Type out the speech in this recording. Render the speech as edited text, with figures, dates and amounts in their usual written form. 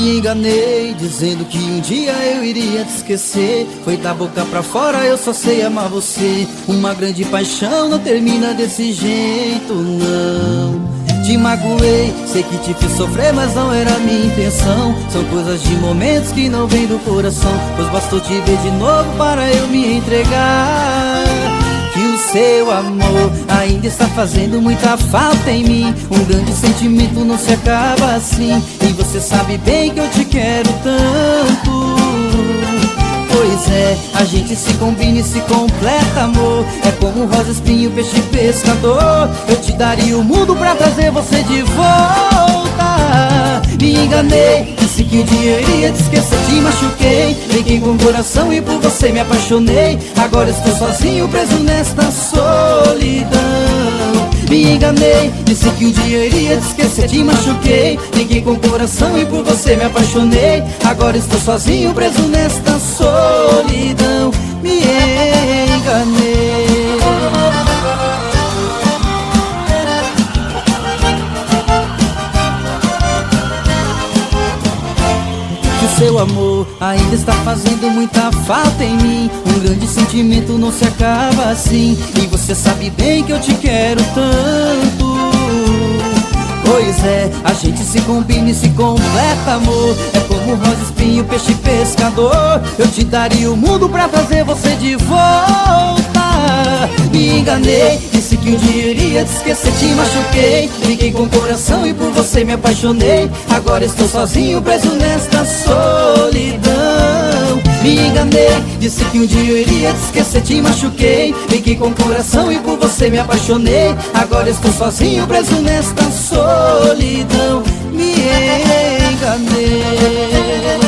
Me enganei, dizendo que um dia eu iria te esquecer. Foi da boca pra fora, eu só sei amar você. Uma grande paixão não termina desse jeito, não. Te magoei, sei que te fiz sofrer, mas não era minha intenção. São coisas de momentos que não vêm do coração, pois bastou te ver de novo para eu me entregar. Que o seu amor ainda está fazendo muita falta em mim. Um grande sentimento não se acaba assim, e você sabe bem que eu te quero tanto. Pois é, a gente se combina e se completa, amor. É como rosa, espinho, peixe, pescador. Eu te daria o mundo pra trazer você de volta. Me enganei, disse que um dia eu iria te esquecer, te machuquei. Brinquei com o coração e por você me apaixonei. Agora estou sozinho, preso nesta solidão. Me enganei, disse que um dia eu iria te esquecer, te machuquei. Brinquei com o coração e por você me apaixonei. Agora estou sozinho, preso nesta solidão. Me enganei. Que o seu amor ainda está fazendo muita falta em mim. Um grande sentimento não se acaba assim, e você sabe bem que eu te quero tanto. Pois é, a gente se combina e se completa, amor. É como rosa, espinho, peixe, pescador. Eu te daria o mundo pra trazer você de volta. Me enganei, disse que um dia iria te esquecer, te machuquei. Brinquei com o coração e por você me apaixonei. Agora estou sozinho, preso nesta solidão. Me enganei, disse que um dia eu iria te esquecer, te machuquei. Brinquei com o coração e por você me apaixonei. Agora estou sozinho, preso nesta solidão. Me enganei.